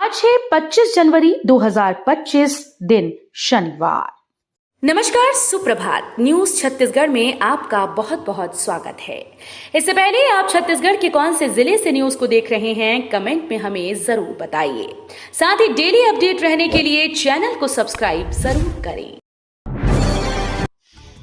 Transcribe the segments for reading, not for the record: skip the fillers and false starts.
आज है 25 जनवरी 2025 दिन शनिवार। नमस्कार, सुप्रभात। न्यूज छत्तीसगढ़ में आपका बहुत बहुत स्वागत है। इससे पहले आप छत्तीसगढ़ के कौन से जिले से न्यूज को देख रहे हैं, कमेंट में हमें जरूर बताइए। साथ ही डेली अपडेट रहने के लिए चैनल को सब्सक्राइब जरूर करें।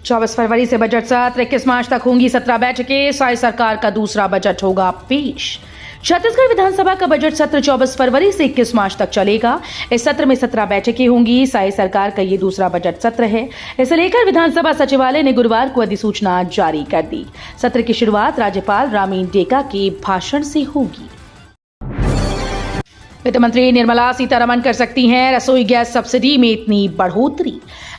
24 फरवरी से बजट सत्र, 21 मार्च तक होंगी 17 बैठकें। साई सरकार का दूसरा बजट होगा पेश। छत्तीसगढ़ विधानसभा का बजट सत्र 24 फरवरी से 21 मार्च तक चलेगा। इस सत्र में 17 बैठकें होंगी। साई सरकार का ये दूसरा बजट सत्र है। इसे लेकर विधानसभा सचिवालय ने गुरुवार को अधिसूचना जारी कर दी। सत्र की शुरुआत राज्यपाल रामीन डेका के भाषण से होगी। वित्त मंत्री निर्मला सीतारमण कर सकती हैं रसोई गैस सब्सिडी में इतनी बढ़ोतरी।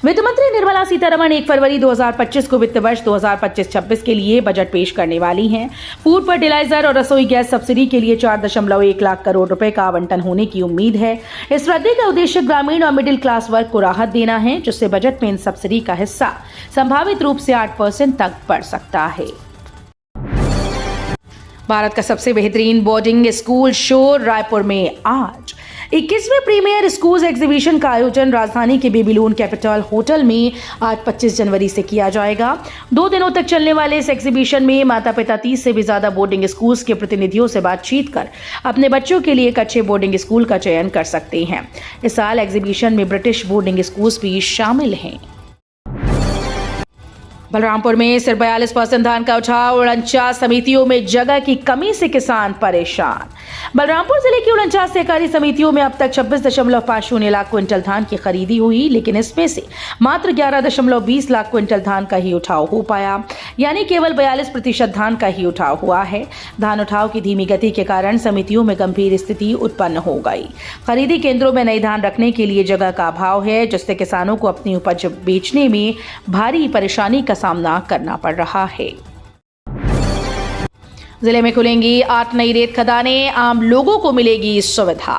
वित्त मंत्री निर्मला सीतारमण 1 फरवरी 2025 को वित्त वर्ष 2025-26 के लिए बजट पेश करने वाली हैं। फूड फर्टिलाइजर और रसोई गैस सब्सिडी के लिए 4.1 लाख करोड़ रुपए का आवंटन होने की उम्मीद है। इस वृद्धि का उद्देश्य ग्रामीण और मिडिल क्लास वर्ग को राहत देना है, जिससे बजट में इन सब्सिडी का हिस्सा संभावित रूप से 8% तक बढ़ सकता है। भारत का सबसे बेहतरीन बोर्डिंग स्कूल शो रायपुर में आज 21वें प्रीमियर स्कूल एग्जीबिशन का आयोजन राजधानी के बेबीलोन कैपिटल होटल में आज 25 जनवरी से किया जाएगा। 2 दिनों तक चलने वाले इस एग्जीबिशन में माता पिता 30 से भी ज्यादा बोर्डिंग स्कूल्स के प्रतिनिधियों से बातचीत कर अपने बच्चों के लिए एक अच्छे बोर्डिंग स्कूल का चयन कर सकते हैं। इस साल एग्जीबिशन में ब्रिटिश बोर्डिंग स्कूल्स भी शामिल हैं। बलरामपुर में सिर्फ 42% धान का उठाव, 49 समितियों में जगह की कमी से किसान परेशान। बलरामपुर जिले की 49 सहकारी समितियों में अब तक 26.50 लाख क्विंटल धान की खरीदी हुई, लेकिन इसमें से मात्र 11.20 लाख क्विंटल धान का ही उठाव हो पाया, यानी केवल 42% धान का ही उठाव हुआ है। धान उठाव की धीमी गति के कारण समितियों में गंभीर स्थिति उत्पन्न हो गई। खरीदी केंद्रों में नई धान रखने के लिए जगह का अभाव है, जिससे किसानों को अपनी उपज बेचने में भारी परेशानी का सामना करना पड़ रहा है। जिले में खुलेंगी 8 नई रेत खदानें, आम लोगों को मिलेगी सुविधा।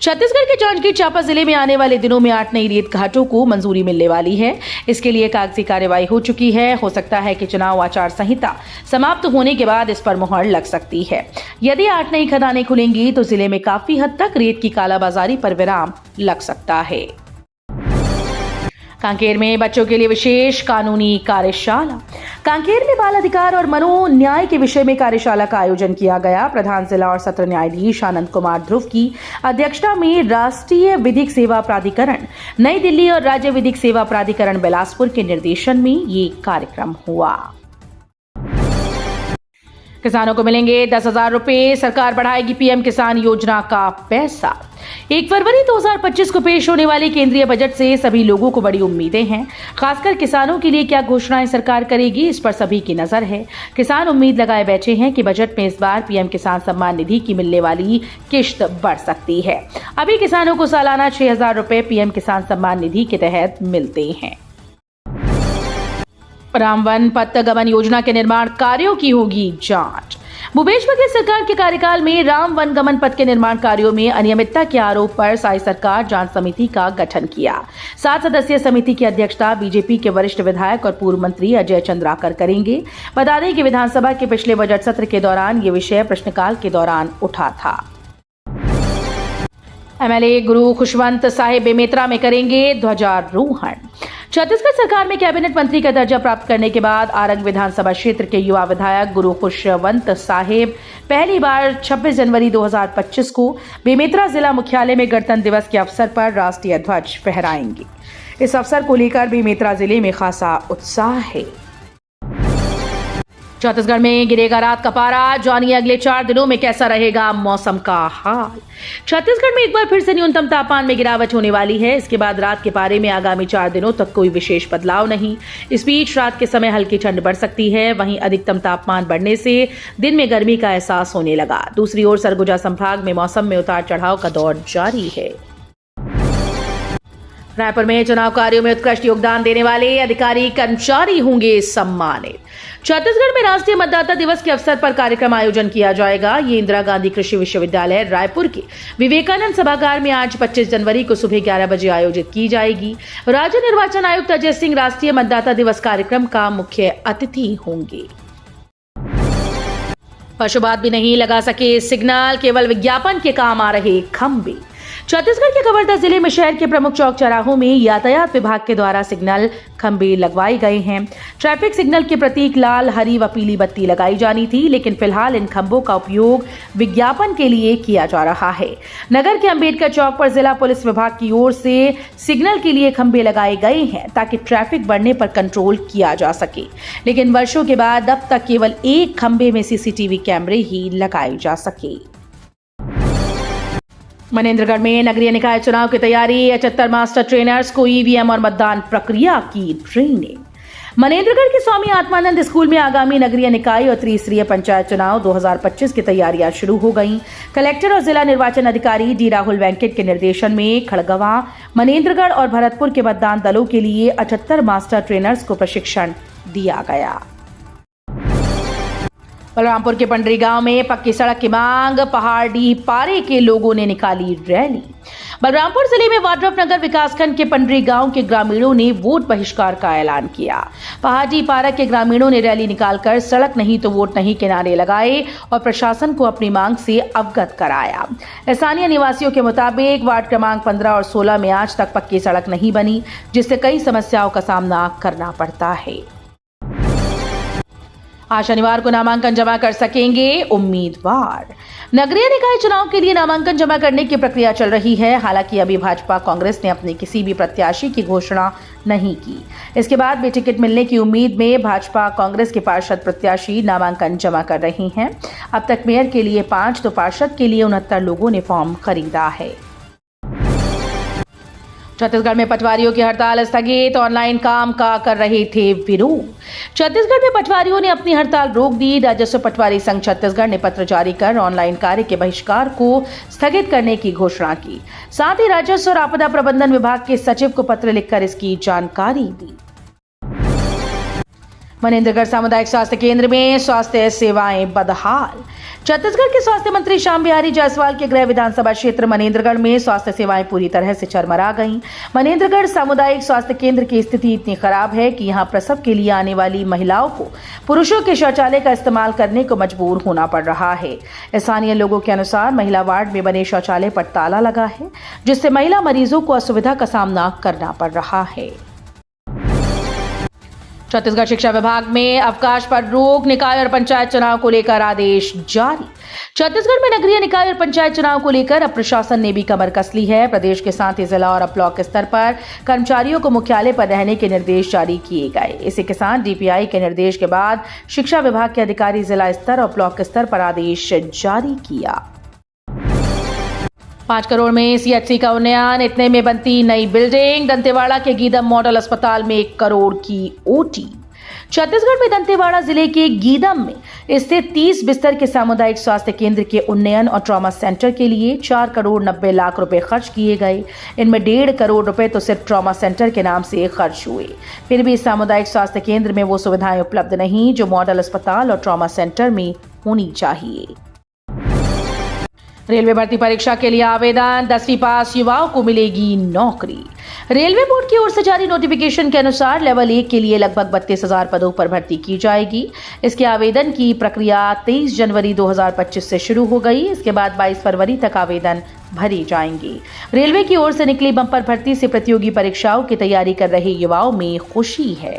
छत्तीसगढ़ के जांजगीर चांपा जिले में आने वाले दिनों में 8 नई रेत घाटों को मंजूरी मिलने वाली है। इसके लिए कागजी कार्रवाई हो चुकी है। हो सकता है कि चुनाव आचार संहिता समाप्त होने के बाद इस पर मुहर लग सकती है। यदि 8 नई खदानें खुलेंगी तो जिले में काफी हद तक रेत की कालाबाजारी पर विराम लग सकता है। कांकेर में बच्चों के लिए विशेष कानूनी कार्यशाला। कांकेर में बाल अधिकार और मनो न्याय के विषय में कार्यशाला का आयोजन किया गया। प्रधान जिला और सत्र न्यायाधीश आनंद कुमार ध्रुव की अध्यक्षता में राष्ट्रीय विधिक सेवा प्राधिकरण नई दिल्ली और राज्य विधिक सेवा प्राधिकरण बिलासपुर के निर्देशन में ये कार्यक्रम हुआ। किसानों को मिलेंगे 10,000 रुपए, सरकार बढ़ाएगी पीएम किसान योजना का पैसा। 1 फरवरी 2025 को पेश होने वाले केंद्रीय बजट से सभी लोगों को बड़ी उम्मीदें हैं। खासकर किसानों के लिए क्या घोषणाएं सरकार करेगी, इस पर सभी की नजर है। किसान उम्मीद लगाए बैठे हैं कि बजट में इस बार पीएम किसान सम्मान निधि की मिलने वाली किश्त बढ़ सकती है। अभी किसानों को सालाना 6,000 रुपए पीएम किसान सम्मान निधि के तहत मिलते हैं। राम वन पथ गमन योजना के निर्माण कार्यों की होगी जांच। भूपेश बघेल सरकार के कार्यकाल में राम वन गमन पथ के निर्माण कार्यों में अनियमितता के आरोप पर साई सरकार जांच समिति का गठन किया। 7 सदस्यीय समिति की अध्यक्षता बीजेपी के वरिष्ठ विधायक और पूर्व मंत्री अजय चंद्राकर करेंगे। बता दें कि विधानसभा के पिछले बजट सत्र के दौरान ये विषय प्रश्नकाल के दौरान उठा था। एमएलए गुरु खुशवंत साहेब बेमेतरा में करेंगे ध्वजारोहण। छत्तीसगढ़ सरकार में कैबिनेट मंत्री का दर्जा प्राप्त करने के बाद आरंग विधानसभा क्षेत्र के युवा विधायक गुरु खुशवंत साहेब पहली बार 26 जनवरी 2025 को बेमेतरा जिला मुख्यालय में गणतंत्र दिवस के अवसर पर राष्ट्रीय ध्वज फहराएंगे। इस अवसर को लेकर बेमेतरा जिले में खासा उत्साह है। छत्तीसगढ़ में गिरेगा रात का पारा, जानिए अगले 4 दिनों में कैसा रहेगा मौसम का हाल। छत्तीसगढ़ में एक बार फिर से न्यूनतम तापमान में गिरावट होने वाली है। इसके बाद रात के पारे में आगामी 4 दिनों तक कोई विशेष बदलाव नहीं। इस बीच रात के समय हल्की ठंड बढ़ सकती है। वहीं अधिकतम तापमान बढ़ने से दिन में गर्मी का एहसास होने लगा। दूसरी ओर सरगुजा संभाग में मौसम में उतार चढ़ाव का दौर जारी है। रायपुर में चुनाव कार्यों में उत्कृष्ट योगदान देने वाले अधिकारी कर्मचारी होंगे सम्मानित। छत्तीसगढ़ में राष्ट्रीय मतदाता दिवस के अवसर पर कार्यक्रम आयोजन किया जाएगा। ये इंदिरा गांधी कृषि विश्वविद्यालय रायपुर के विवेकानंद सभागार में आज 25 जनवरी को सुबह 11 बजे आयोजित की जाएगी। राज्य निर्वाचन आयुक्त अजय सिंह राष्ट्रीय मतदाता दिवस कार्यक्रम का मुख्य अतिथि होंगे। पशुपात भी नहीं लगा सके सिग्नल, केवल विज्ञापन के काम आ रहे खंभे। छत्तीसगढ़ के कवर्धा जिले में शहर के प्रमुख चौक चौराहों में यातायात विभाग के द्वारा सिग्नल खंबे लगवाए गए हैं। ट्रैफिक सिग्नल के प्रतीक लाल, हरी व पीली बत्ती लगाई जानी थी, लेकिन फिलहाल इन खंभों का उपयोग विज्ञापन के लिए किया जा रहा है। नगर के अंबेडकर चौक पर जिला पुलिस विभाग की ओर से सिग्नल के लिए खंभे लगाए गए हैं ताकि ट्रैफिक बढ़ने पर कंट्रोल किया जा सके, लेकिन वर्षों के बाद अब तक केवल एक खंभे में सीसीटीवी कैमरे ही लगाए जा सके। मनेंद्रगढ़ में नगरीय निकाय चुनाव की तैयारी, 75 मास्टर ट्रेनर्स को ईवीएम और मतदान प्रक्रिया की ट्रेनिंग। मनेंद्रगढ़ के स्वामी आत्मानंद स्कूल में आगामी नगरीय निकाय और त्रिस्तरीय पंचायत चुनाव 2025 की तैयारियां शुरू हो गईं। कलेक्टर और जिला निर्वाचन अधिकारी डी राहुल वेंकट के निर्देशन में खड़गवा, मनेंद्रगढ़ और भरतपुर के मतदान दलों के लिए 78 मास्टर ट्रेनर्स को प्रशिक्षण दिया गया। बलरामपुर के पंडरी गांव में पक्की सड़क की मांग, पहाड़ी पारे के लोगों ने निकाली रैली। बलरामपुर जिले में वाड्रफनगर विकासखंड के पंडरी गांव के ग्रामीणों ने वोट बहिष्कार का ऐलान किया। पहाड़ी पारा के ग्रामीणों ने रैली निकालकर सड़क नहीं तो वोट नहीं के नारे लगाए और प्रशासन को अपनी मांग से अवगत कराया। स्थानीय निवासियों के मुताबिक वार्ड क्रमांक 15 और 16 में आज तक पक्की सड़क नहीं बनी, जिससे कई समस्याओं का सामना करना पड़ता है। आज शनिवार को नामांकन जमा कर सकेंगे उम्मीदवार। नगरीय निकाय चुनाव के लिए नामांकन जमा करने की प्रक्रिया चल रही है। हालांकि अभी भाजपा कांग्रेस ने अपने किसी भी प्रत्याशी की घोषणा नहीं की। इसके बाद भी टिकट मिलने की उम्मीद में भाजपा कांग्रेस के पार्षद प्रत्याशी नामांकन जमा कर रहे हैं। अब तक मेयर के लिए 5 तो पार्षद के लिए 69 लोगों ने फॉर्म खरीदा है। छत्तीसगढ़ में पटवारियों की हड़ताल स्थगित, ऑनलाइन काम का कर रहे थे विरोध। छत्तीसगढ़ में पटवारियों ने अपनी हड़ताल रोक दी। राजस्व पटवारी संघ छत्तीसगढ़ ने पत्र जारी कर ऑनलाइन कार्य के बहिष्कार को स्थगित करने की घोषणा की। साथ ही राजस्व और आपदा प्रबंधन विभाग के सचिव को पत्र लिखकर इसकी जानकारी दी। मनेंद्रगढ़ सामुदायिक स्वास्थ्य केंद्र में स्वास्थ्य सेवाएं बदहाल। छत्तीसगढ़ के स्वास्थ्य मंत्री श्याम बिहारी जायसवाल के गृह विधानसभा क्षेत्र मनेंद्रगढ़ में स्वास्थ्य सेवाएं पूरी तरह से चरमरा गईं। मनेंद्रगढ़ सामुदायिक स्वास्थ्य केंद्र की स्थिति इतनी खराब है कि यहां प्रसव के लिए आने वाली महिलाओं को पुरुषों के शौचालय का इस्तेमाल करने को मजबूर होना पड़ रहा है। स्थानीय लोगों के अनुसार महिला वार्ड में बने शौचालय पर ताला लगा है, जिससे महिला मरीजों को असुविधा का सामना करना पड़ रहा है। छत्तीसगढ़ शिक्षा विभाग में अवकाश पर रोक, निकाय और पंचायत चुनाव को लेकर आदेश जारी। छत्तीसगढ़ में नगरीय निकाय और पंचायत चुनाव को लेकर अब प्रशासन ने भी कमर कस ली है। प्रदेश के साथ ही जिला और ब्लॉक स्तर पर कर्मचारियों को मुख्यालय पर रहने के निर्देश जारी किए गए। इसी के साथ डीपीआई के निर्देश के बाद शिक्षा विभाग के अधिकारी जिला स्तर और ब्लॉक स्तर पर आदेश जारी किया। 5 करोड़ में सीएचसी का उन्नयन, इतने में बनती नई बिल्डिंग। दंतेवाड़ा के गीदम मॉडल अस्पताल में 1 करोड़ की ओटी। छत्तीसगढ़ में दंतेवाड़ा जिले के गीदम में स्थित 30 बिस्तर के सामुदायिक स्वास्थ्य केंद्र के उन्नयन और ट्रॉमा सेंटर के लिए 4 करोड़ 90 लाख रुपए खर्च किए गए। इनमें 1.5 करोड़ रुपए तो सिर्फ ट्रॉमा सेंटर के नाम से खर्च हुए। फिर भी सामुदायिक स्वास्थ्य केंद्र में वो सुविधाएं उपलब्ध नहीं जो मॉडल अस्पताल और ट्रॉमा सेंटर में होनी चाहिए। रेलवे भर्ती परीक्षा के लिए आवेदन, 10वीं पास युवाओं को मिलेगी नौकरी। रेलवे बोर्ड की ओर से जारी नोटिफिकेशन के अनुसार लेवल 1 के लिए लगभग 32,000 पदों पर भर्ती की जाएगी। इसके आवेदन की प्रक्रिया 23 जनवरी 2025 से शुरू हो गई। इसके बाद 22 फरवरी तक आवेदन भरे जाएंगे। रेलवे की ओर से निकली बंपर भर्ती से प्रतियोगी परीक्षाओं की तैयारी कर रहे युवाओं में खुशी है।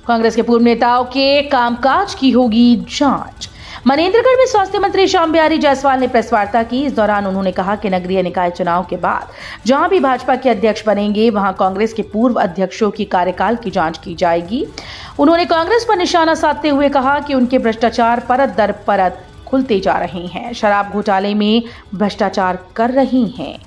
कांग्रेस के पूर्व नेताओं के कामकाज की होगी जांच। मनेंद्रगढ़ में स्वास्थ्य मंत्री श्याम बिहारी जायसवाल ने प्रेस वार्ता की। इस दौरान उन्होंने कहा कि नगरीय निकाय चुनाव के बाद जहां भी भाजपा के अध्यक्ष बनेंगे वहां कांग्रेस के पूर्व अध्यक्षों की कार्यकाल की जांच की जाएगी। उन्होंने कांग्रेस पर निशाना साधते हुए कहा कि उनके भ्रष्टाचार परत दर परत खुलते जा रहे हैं, शराब घोटाले में भ्रष्टाचार कर रही हैं।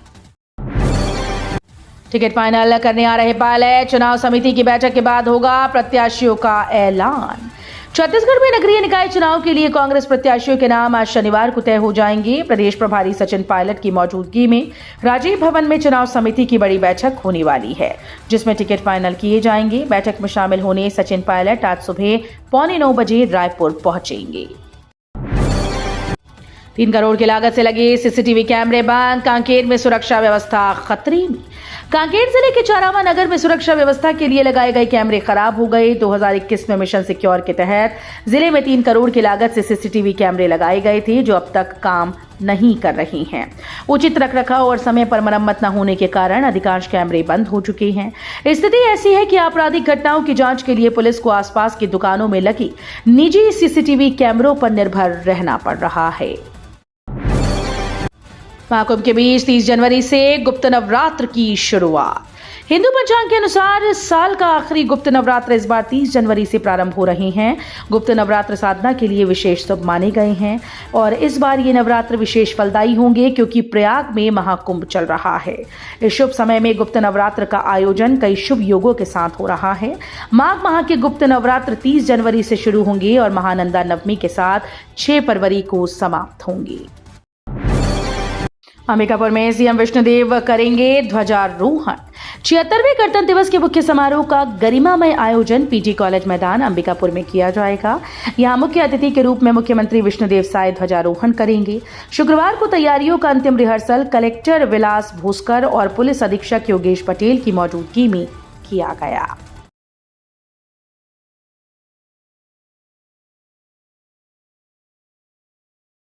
टिकट फाइनल करने आ रहे पायलट, चुनाव समिति की बैठक के बाद होगा प्रत्याशियों का ऐलान। छत्तीसगढ़ में नगरीय निकाय चुनाव के लिए कांग्रेस प्रत्याशियों के नाम आज शनिवार को तय हो जाएंगे। प्रदेश प्रभारी सचिन पायलट की मौजूदगी में राजीव भवन में चुनाव समिति की बड़ी बैठक होने वाली है, जिसमें टिकट फाइनल किए जाएंगे। बैठक में शामिल होने सचिन पायलट आज सुबह 8:45 बजे रायपुर पहुंचेंगे। 3 करोड़ की लागत से लगे सीसीटीवी कैमरे बंद, कांकेर में सुरक्षा व्यवस्था खतरे में। कांकेर जिले के चारामा नगर में सुरक्षा व्यवस्था के लिए लगाए गए कैमरे खराब हो गए। 2021 में मिशन सिक्योर के तहत जिले में 3 करोड़ की लागत से सीसीटीवी कैमरे लगाए गए थे, जो अब तक काम नहीं कर रही हैं। उचित रखरखाव और समय पर मरम्मत न होने के कारण अधिकांश कैमरे बंद हो चुके हैं। स्थिति ऐसी है कि आपराधिक घटनाओं की जांच के लिए पुलिस को आसपास की दुकानों में लगी निजी सीसीटीवी कैमरों पर निर्भर रहना पड़ रहा है। महाकुंभ के बीच 30 जनवरी से गुप्त नवरात्र की शुरुआत। हिंदू पंचांग के अनुसार साल का आखिरी गुप्त नवरात्र इस बार 30 जनवरी से प्रारंभ हो रहे हैं। गुप्त नवरात्र साधना के लिए विशेष शुभ माने गए हैं और इस बार ये नवरात्र विशेष फलदायी होंगे क्योंकि प्रयाग में महाकुंभ चल रहा है। इस शुभ समय में गुप्त नवरात्र का आयोजन कई शुभ योगों के साथ हो रहा है। माघ माह के गुप्त नवरात्र 30 जनवरी से शुरू होंगे और महानंदा नवमी के साथ 6 फरवरी को समाप्त होंगे। अंबिकापुर में सीएम विष्णुदेव करेंगे ध्वजारोहण। 76वें गणतंत्र दिवस के मुख्य समारोह का गरिमामय आयोजन पीजी कॉलेज मैदान अंबिकापुर में किया जाएगा। यहां मुख्य अतिथि के रूप में मुख्यमंत्री विष्णुदेव साय ध्वजारोहण करेंगे। शुक्रवार को तैयारियों का अंतिम रिहर्सल कलेक्टर विलास भोसकर और पुलिस अधीक्षक योगेश पटेल की मौजूदगी में किया गया।